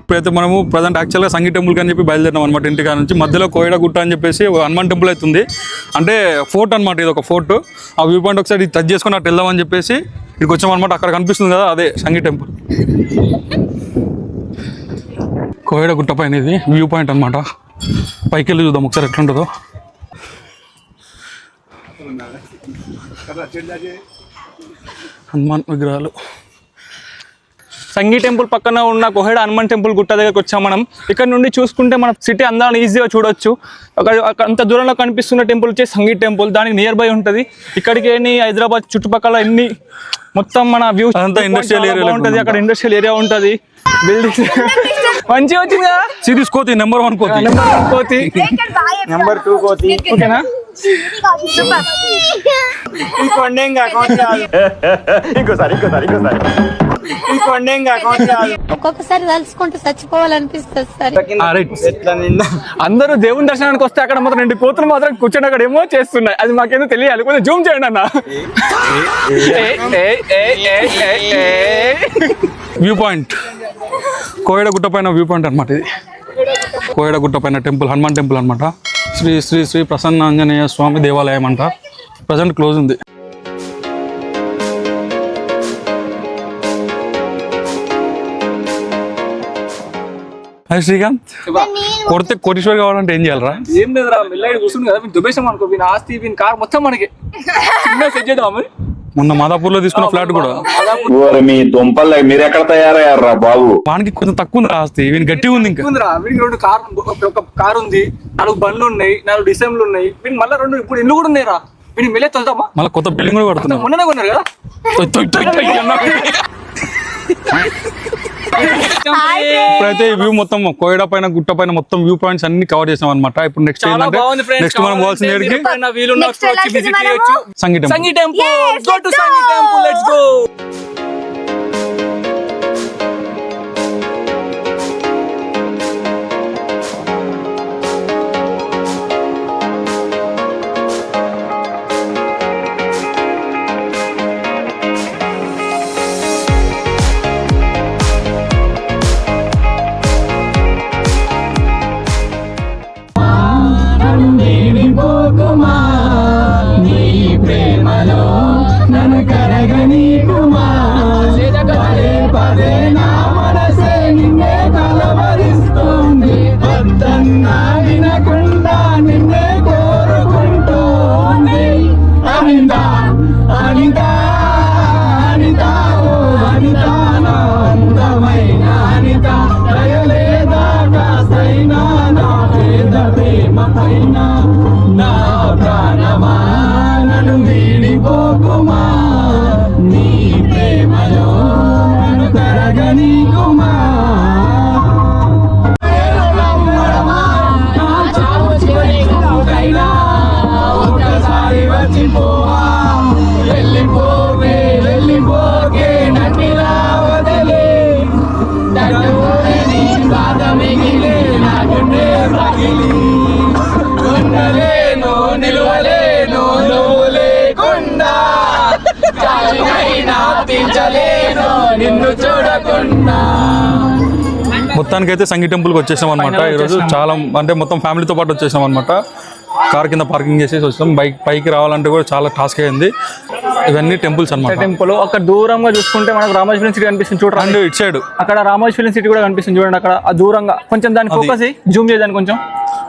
ఇప్పుడైతే మనము ప్రజెంట్ యాక్చువల్గా సంగీ టెంపుల్కి అని చెప్పి బయలుదేరినాం అనమాట ఇంటికా నుంచి. మధ్యలో కోయడ గుట్ట అని చెప్పేసి హనుమాన్ టెంపుల్ అవుతుంది, అంటే ఫోర్ట్ అనమాట. ఇది ఒక ఫోర్ట్. ఆ వ్యూ పాయింట్ ఒకసారి టచ్ చేసుకుని అటు వెళ్దామని చెప్పేసి ఇక్కడికి వచ్చామన్నమాట. అక్కడ కనిపిస్తుంది కదా, అదే సంగీ టెంపుల్. కోయడ గుట్ట పైన ఇది వ్యూ పాయింట్ అనమాట. పైకి వెళ్ళి చూద్దాం ఒకసారి ఎట్లుంటుందో. హనుమాన్ విగ్రహాలు. సంగీ టెంపుల్ పక్కన ఉన్న కోహెడ హనుమాన్ టెంపుల్ గుట్ట దగ్గరకు వచ్చాం మనం. ఇక్కడ నుండి చూసుకుంటే మనం సిటీ అందాలను ఈజీగా చూడొచ్చు. అంత దూరంలో కనిపిస్తున్న టెంపుల్ వచ్చి సంగీ టెంపుల్, దానికి నియర్ బై ఉంటుంది. ఇక్కడికి హైదరాబాద్ చుట్టుపక్కల ఎన్ని మొత్తం మన వ్యూ అంతా ఇండస్ట్రియల్ ఏరియా ఉంటుంది. అక్కడ ఇండస్ట్రియల్ ఏరియా ఉంటుంది. బిల్డింగ్స్ మంచిగా వచ్చింది కదా. సిరీస్ కోతి నెంబర్ 1 కోతి, కోతి నెంబర్ 2 కోతి. ఓకేనా? ఒక్కొక్కసారి తలుచుకుంటూ చచ్చిపోవాలనిపిస్తుంది సార్. అందరూ దేవుని దర్శనానికి వస్తే అక్కడ మాత్రం 2 కోతులు మాత్రం కూర్చొని అక్కడ ఏమో చేస్తున్నాయి. అది మాకేందో తెలియాలి. కొంచెం జూమ్ చేయండి అన్న. వ్యూ పాయింట్ కోయడ గుట్ట పైన వ్యూ పాయింట్ అనమాట. ఇది కోయడ గుట్ట పైన టెంపుల్, హనుమాన్ టెంపుల్ అనమాట. శ్రీ శ్రీ శ్రీ ప్రసన్న ఆంజనేయ స్వామి దేవాలయం అంట. ప్రజెంట్ క్లోజ్ ఉంది. హాయ్ శ్రీకాంత్, కొడితే కోటీశ్వర్ కావాలంటే ఏం చేయాలరా? ఏం లేదురా, మెల్లడి కూర్చుంది కదా, మీరు దుబేసాం అనుకో, వీని ఆస్తి వీని కార్ మొత్తం మనకి సెట్ చేద్దాం. మొన్న మాదాపూర్ లో తీసుకున్న ఫ్లాట్ కూడా మీ దుంపల్ మీరు ఎక్కడ తయారయ్యారా బాబు? వానికి కొంచెం తక్కువ ఉంది ఆస్తి, వీని గట్టిగా ఉంది. ఇంకా వీడికి 2 కార్, ఒక కార్ ఉంది, 4 బండ్లు ఉన్నాయి, 4 డిసెంబర్లు ఉన్నాయి. వీని మళ్ళీ 2 ఇప్పుడు ఇల్లు కూడా ఉన్నాయిరా. వీడికి మెల్లే తొలుతామా? మళ్ళీ కొత్త బిల్డింగ్ కూడా పడుతుంది. మొన్ననే కొన్నారు కదా. ఇప్పుడైతే వ్యూ మొత్తం కోయడ పైన గుట్ట పైన మొత్తం వ్యూ పాయింట్స్ అన్ని కవర్ చేసాం అనమాట. ఇప్పుడు నెక్స్ట్ ఏంటంటే నెక్స్ట్ మనం పోవాల్సిన Sanghi temple. Go to Sanghi temple, let's go. మొత్తానికి అయితే సంగీ టెంపుల్కి వచ్చేసాం అనమాట. ఈరోజు చాలా అంటే మొత్తం ఫ్యామిలీతో పాటు వచ్చేసాం అనమాట. కార్ కింద పార్కింగ్ చేసేసి వచ్చాం. పైకి రావాలంటే కూడా చాలా టాస్క్ అయింది. ఇవన్నీ టెంపుల్స్ అనమాట. టెంపుల్ అక్కడ దూరంగా చూసుకుంటే మనకు రామోజీ ఫిలిం సిటీ కనిపిస్తుంది చూడండి. ఇటు సైడ్ అక్కడ రామోజీ ఫిలిం సిటీ కూడా కనిపిస్తుంది చూడండి. అక్కడ దూరంగా కొంచెం దాన్ని ఫోకస్ జూమ్ చేయడానికి కొంచెం,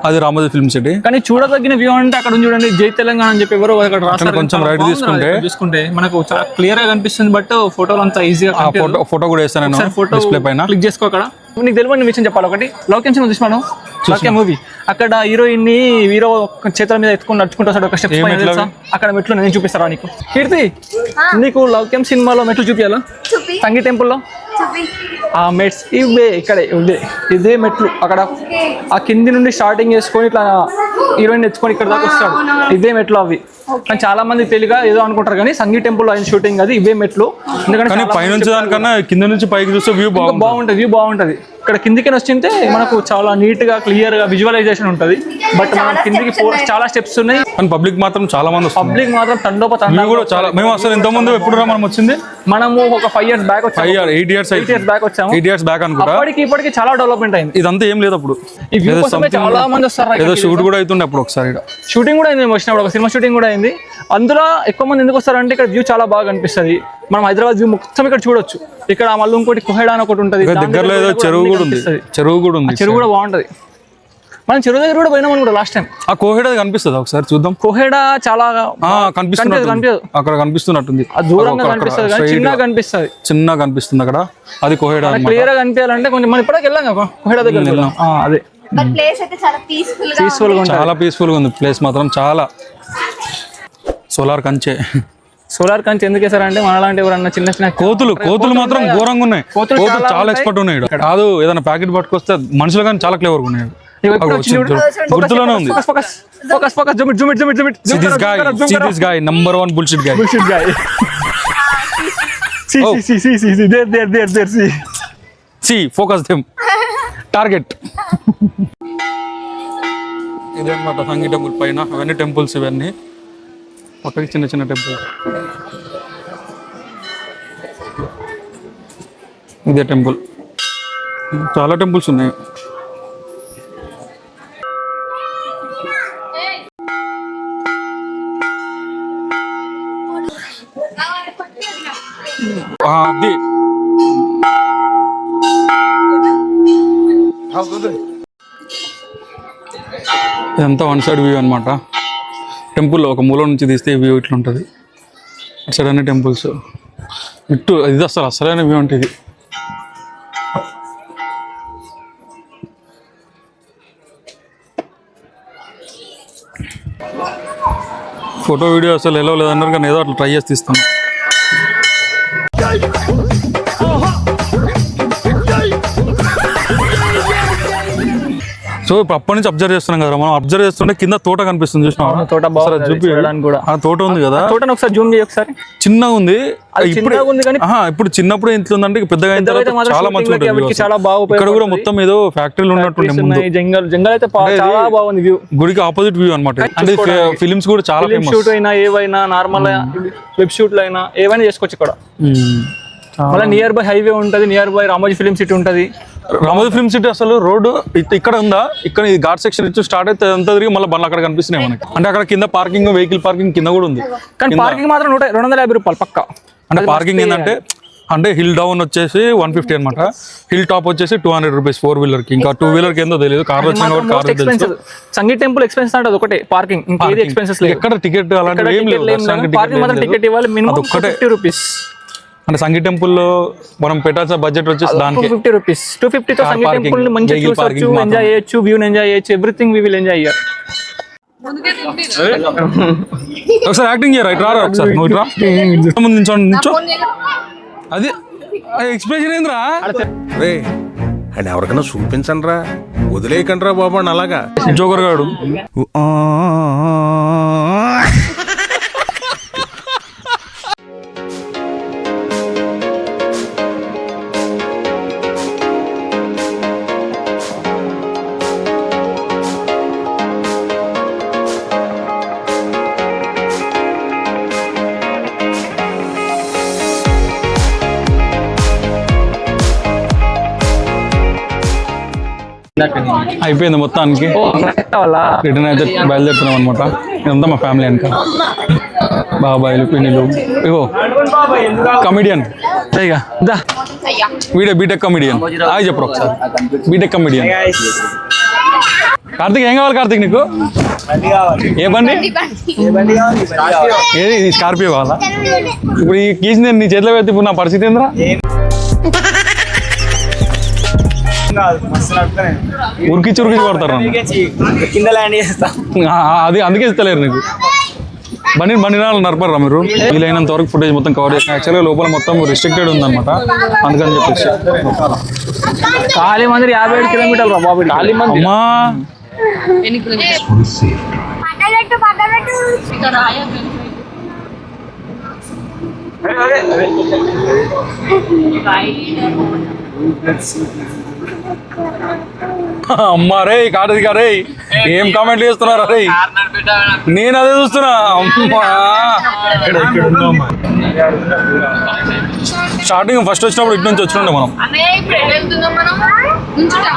అది రామోజీ ఫిల్మ్ సిటీ. కానీ చూడదగిన వ్యూ అంటే అక్కడ చూడండి, జై తెలంగాణ అని చెప్పి ఎవరో అక్కడ రాస్తారు. కొంచెం రైట్ చూసుకుంటే మనకు చాలా క్లియర్ గా కనిపిస్తుంది. బట్ ఫోటోలు అంతా ఈజీగా ఫోటో కూడా వేస్తాను ఫోటో డిస్ప్లే పైన క్లిక్ చేసుకో. అక్కడ నీకు తెలియని విషయం చెప్పాలి ఒకటి. లౌక్యం సినిమా చూసినాను, లౌక్యం మూవీ. అక్కడ హీరోయిన్ ని హీరో చేతుల మీద ఎత్తుకొని నడుచుకుంటా ఒక స్టెప్స్. అక్కడ మెట్లు నేను చూపిస్తారా నీకు? కీర్తి, నీకు లౌక్యం సినిమాలో మెట్లు చూపించాలా? సంగీ టెంపుల్లో ఆ మెట్స్ ఇవే, ఇక్కడే ఇదే మెట్లు. అక్కడ ఆ కింది నుండి స్టార్టింగ్ చేసుకొని ఇట్లా హీరోయిన్ ఎత్తుకొని ఇక్కడ దాకా వస్తాడు. ఇదే మెట్లు అవి. కానీ చాలా మంది తెలియగా ఏదో అనుకుంటారు, కానీ సంగీ టెంపుల్ అయిన షూటింగ్ అది ఇవే మెట్లు. ఎందుకంటే పైనుంచి దానికన్నా కింద నుంచి పైకి చూస్తే వ్యూ బాగుంటుంది. వ్యూ బాగుంటుంది. ఇక్కడ కిందికి వస్తుంటే మనకు చాలా నీట్ గా క్లియర్ గా విజువలైజేషన్ ఉంటుంది. బట్ మనం కిందికి చాలా స్టెప్స్ ఉన్నాయి. పబ్లిక్ మాత్రం చాలా మంది, పబ్లిక్ మాత్రం తండోపతండా కూడా చాలా. మేము అసలు ఇంత ముందు ఎప్పుడు మనం వచ్చింది మనము ఒక 5 years బ్యాక్ వచ్చాము, 8 years 8 years బ్యాక్ వచ్చాము. 8 years బ్యాక్ అనుకుంటా. ఇప్పటికి చాలా డెవలప్మెంట్ అయింది. ఇదంతా ఏం లేదు అప్పుడు. ఈ వ్యూ కోసమే చాలా మంది వస్తారు. ఏదో షూట్ కూడా అవుతుండే అప్పుడు ఒకసారి. షూటింగ్ కూడా అయింది, మేము వచ్చినప్పుడు ఒక సినిమా షూటింగ్ కూడా అయింది. అందులో ఎక్కువ మంది ఎందుకు వస్తారంటే ఇక్కడ వ్యూ చాలా బాగా కనిపిస్తుంది. మనం హైదరాబాద్ వ్యూ మొత్తం ఇక్కడ చూడొచ్చు. ఇక్కడ మళ్ళీ ఇంకోటి కోహెడా అని ఒకటి ఉంటుంది, దగ్గరలో ఏదో చెరువు కూడా ఉంది. చెరువు కూడా బాగుంటది. మనం చెరువు దగ్గర కూడా పోయినాం కూడా లాస్ట్ టైం. ఆ కోహెడా కనిపిస్తుంది ఒకసారి చూద్దాం. కోహెడా చాలా కనిపిస్తుంది, అక్కడ కనిపిస్తున్నట్టుంది. దూరంగా కనిపిస్తుంది కానీ చిన్నగా కనిపిస్తుంది అక్కడ. అది కోహెడా. క్లియర్ గా కనిపించాలంటే కొంచెం మనం ఇప్పటికి వెళ్ళాం కదా కోహెడా దగ్గర. అదే ప్లేస్ అయితే చాలా చాలా పీస్ఫుల్ గా ఉంది ప్లేస్ మాత్రం. చాలా సోలార్ కంచె ఎందుకు వేసారంటే మనలాంటి ఎవరన్నా చిన్న చిన్న కోతులు మాత్రం ఘోరంగా ఉన్నాయి. కోతులు చాలా ఎక్స్పర్ట్ ఉన్నాయి. కాదు ఏదైనా ప్యాకెట్ పట్టుకొస్తే మనుషులు కానీ చాలా క్లేవర్గా ఉన్నాయి. గుర్తులోనే ఉంది. This guy number 1 bullshit guy. See, focus them. Target. ఇదేనమాట సంగీ టెంపుల్ పైన. అవన్నీ టెంపుల్స్, ఇవన్నీ పక్కకి చిన్న చిన్న టెంపుల్. ఇదే టెంపుల్. చాలా టెంపుల్స్ ఉన్నాయి. అది ఇదంతా 1 side వ్యూ అనమాట. టెంపుల్ ఒక మూల నుంచి తీస్తే వ్యూ ఇట్లా ఉంటుంది. అటు సైడ్ అన్ని టెంపుల్స్. ఇటు ఇది అసలైన వ్యూ అంటే ఇది. ఫోటో వీడియో అసలు ఎలా లేదన్నారు కానీ ఏదో అట్లా ట్రై చేసి తీస్తాను. సో ఇప్పుడు అప్పటి నుంచి అబ్జర్వ్ చేస్తున్నాం కదా మనం. అబ్జర్వ్ చేస్తుంటే కింద తోట కనిపిస్తుంది చూసినా. తోట చూపి ఆ తోట ఉంది కదా. తోటను ఒకసారి జూమ్ చేయి ఒకసారి. చిన్నగా ఉంది కానీ ఇప్పుడు చిన్నప్పుడు ఇంట్లో ఉందంటే పెద్దగా అయిన తర్వాత చాలా మంచిగా ఉంటుంది. చాలా బాగా ఇక్కడ కూడా మొత్తం ఏదో ఫ్యాక్టరీలు ఉన్నట్టుండే. జంగల్ అయితే చాలా బాగుంది వ్యూ. గుడికి ఆపోజిట్ వ్యూ అనమాట. అంటే ఫిలిమ్స్ కూడా చాలా ఫేమస్. షూట్ అయినా ఏవైనా నార్మల్ వెబ్ షూట్లు అయినా ఏవైనా చేసుకోవచ్చు ఇక్కడ. మళ్ళీ నియర్ బై హైవే ఉంటుంది, near by Ramoji film city ఉంటుంది. రామోజీ ఫిలిం సిటీ అసలు రోడ్డు ఇక్కడ ఉందా, ఇక్కడ ఈ ఘాట్ సెక్షన్ ఇచ్చి స్టార్ట్ అయితే అంతా తిరిగి మళ్ళీ బండ్లు అక్కడ కనిపిస్తున్నాయి మనకి. అంటే అక్కడ కింద పార్కింగ్, వెహికల్ పార్కింగ్ కింద కూడా ఉంది. కానీ పార్కింగ్ మాత్రం 250 రూపాయలు పక్క. అంటే పార్కింగ్ ఏంటంటే అంటే హిల్ డౌన్ వచ్చేసి 150 అనమాట, హిల్ టాప్ వచ్చేసి 200 రూపీస్ 4-wheeler కి. ఇంకా 2-wheeler కి ఏందో తెలియదు. కార్ వచ్చిన కార్. సంగీ టెంపుల్ ఎక్స్పెన్సెస్ అంటే ఒకటే పార్కింగ్, ఇంకేది ఎక్స్పెన్సెస్ లేదు. ఎక్కడ టికెట్ అలాంటివి ఏం లేవు. పార్కింగ్ మాత్రం టికెట్ ఇవ్వాలి మినిమం 50 రూపీస్. అంటే సంగీ టెంపుల్ లో మనం పెట్టాల్సిన బడ్జెట్ వచ్చేసి దానికి 250 రూపీస్. 250 తో సంగీ టెంపుల్ ని మంచిగా చూడొచ్చు, ఎంజాయ్ చేయొచ్చు, వ్యూని ఎంజాయ్ చేయొచ్చు, everything we will enjoy here. ఒకసారి యాక్టింగ్ చేయరా, ఇట్లా రా ఒకసారి. నువ్వు ఇట్లా ముందు నించో. అది ఎక్స్ప్రెషన్ ఏంద్రా రే అండ్ ఎవరికైనా చూపించండి రా, వదిలేయకండి రా బాబు అని అలాగా. జోకర్ గాడు అయిపోయింది మొత్తానికి. రిటర్న్ అయితే బయలుదేరుతున్నాం అనమాట. ఇదంతా మా ఫ్యామిలీ అనుక, బాబాయిలు, పిన్నిలు. ఇగో కమిడియన్ వీడే బీటెక్ కమిడియన్. అది చెప్పరు ఒకసారి. BTech comedian Karthik. ఏం కావాలి కార్తిక్ నీకు? ఏ బండి? ఏది స్కార్పియో కావాలా? ఇప్పుడు ఈ కీస్ నేను నీ చేతిలో పెడితే ఇప్పుడు నా పరిస్థితి ఏంద్రా? ఉరికిచ్చి కొడతారు. అది అందుకే ఇస్తలేరు నీకు. బండి నడపరా మీరు? వీలైనంత వరకు ఫుటేజ్ మొత్తం కవర్ చేసిన. యాక్చువల్గా లోపల మొత్తం రిస్ట్రిక్టెడ్ ఉందన్నమాట, అందుకని చెప్పేసి. ఖాళీ మంది 57 కిలోమీటర్లు రా బాబు. ఖాళీ మంది అమ్మా అమ్మా రే కాదు రే, ఏం కామెంట్లు చేస్తున్నారు రే? నేను అదే చూస్తున్నా. స్టార్టింగ్ ఫస్ట్ వచ్చినప్పుడు ఇటు నుంచి వచ్చిండే మనం.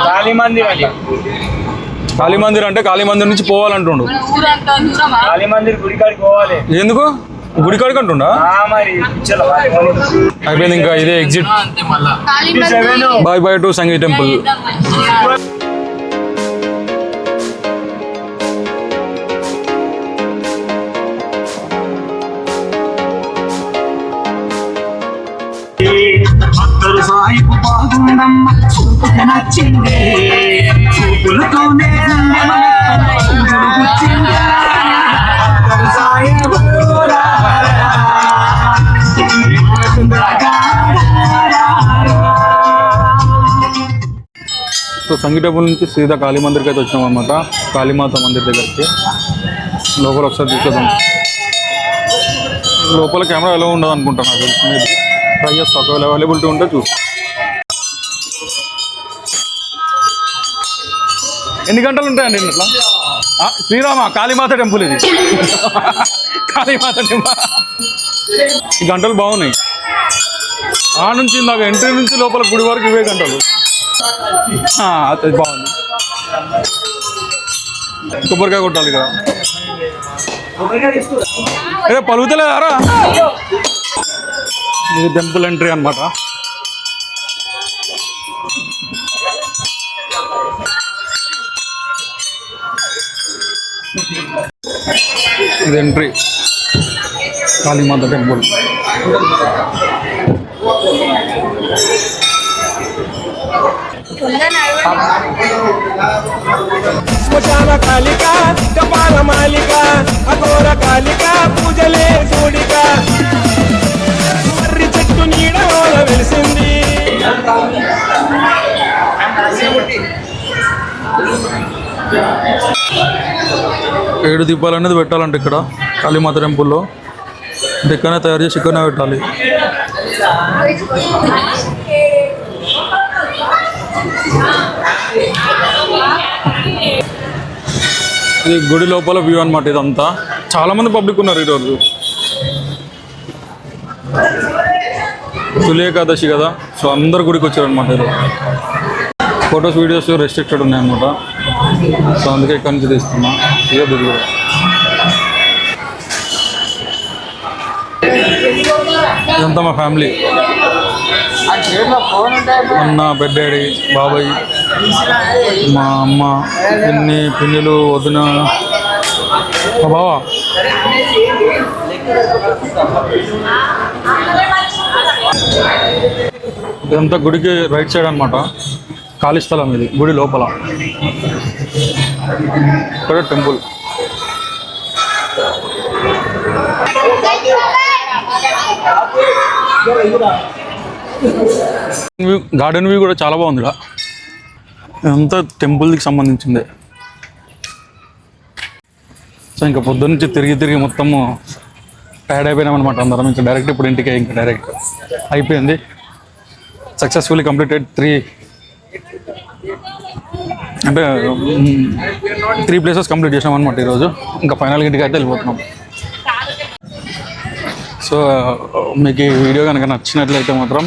కాళీ మందిర్ అది. కాళీ మందిర్ అంటే కాళీ మందిర్ నుంచి పోవాలంటుండు. కాళీ మందిర్ గుడికాడికి పోవాలి. ఎందుకు గుడి కాడికి అంటుండా? మరి పిచ్చలో అయిపోయింది, ఇంకా ఇదే exit. Bye bye to Sanghi temple. భక్తులు సాయిపు బాగుండమ్మ చూపుకు నచ్చింది చూపులతోనే సో సంగీ టెంపుల్ నుంచి సీదా కాళీ మందిర్కి అయితే వచ్చినాం అనమాట. కాళీమాత మందిర్ దగ్గరికి లోపల ఒకసారి చూసేద్దాం. లోపల కెమెరా ఎలా ఉండదు అనుకుంటాను, నాకు తెలిసి ట్రై చేస్తా, ఒకవేళ అవైలబిలిటీ ఉంటే చూస్తా. ఎన్ని గంటలు ఉంటాయండి ఇట్లా? శ్రీరామ కాళీమాత టెంపుల్ ఇది. కాళీమాత టెంపుల్ ఈ గంటలు బాగున్నాయి. ఆ నుంచి నాకు ఎంట్రీ నుంచి లోపల గుడి వరకు ఇవే గంటలు. అది బాగుంది. కొబ్బరికాయ కొట్టాలి కదా, అదే పలుగుతలేదారా? ఇది టెంపుల్ ఎంట్రీ అన్నమాట. ఇది ఎంట్రీ కాళీమాత టెంపుల్. శ్మశాన కాళిక కపాల మాలిక అఘోర కాళిక పూజలే చూడిక మర్రి చెట్టు నీడలోన వెలిసింది. ఏడు దీపాలు అనేది పెట్టాలంటే ఇక్కడ కాళీమాత టెంపుల్లో ఇక్కడనే తయారు చేసి ఇక్కడనే పెట్టాలి. ఇది గుడి లోపల వ్యూ అనమాట. ఇదంతా చాలా మంది పబ్లిక్ ఉన్నారు ఈరోజు. తొలి ఏకాదశి కదా, సో అందరు గుడికి వచ్చారు అనమాట. ఈరోజు ఫొటోస్ వీడియోస్ రెస్ట్రిక్టెడ్ ఉన్నాయన్నమాట, సో అందుకే ఇక్కడి నుంచి తీస్తున్నా. ఇదే దిగుడు. ఇదంతా మా ఫ్యామిలీ, అన్న, పెద్దాడి, బాబాయ్, మా అమ్మ, పిన్ని, పిన్నులు, వదిన, మా బావ. ఇదంతా గుడికి రైట్ సైడ్ అనమాట. ఖాళీ స్థలం ఇది గుడి లోపల. ఇక్కడ టెంపుల్. గార్డెన్ వ్యూ కూడా చాలా బాగుంది. ఇదంతా టెంపుల్కి సంబంధించిందే. సో ఇంకా పొద్దున్నుంచి తిరిగి మొత్తము టైర్డ్ అయిపోయినాం అనమాట అందరం. ఇంకా డైరెక్ట్ ఇప్పుడు ఇంటికే, ఇంకా డైరెక్ట్ అయిపోయింది. సక్సెస్ఫుల్లీ కంప్లీటెడ్ 3 ప్లేసెస్ కంప్లీట్ చేసినాం అనమాట ఈరోజు. ఇంకా ఫైనల్గా ఇంటికి అయితే వెళ్ళిపోతున్నాం. సో మీకు ఈ వీడియో కనుక నచ్చినట్లయితే మాత్రం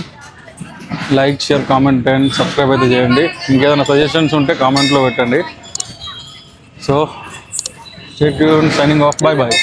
like, share, comment and subscribe అయితే చేయండి. ఇంకేదైనా సజెషన్స్ ఉంటే కామెంట్లో పెట్టండి. So stay tuned, signing off, bye bye.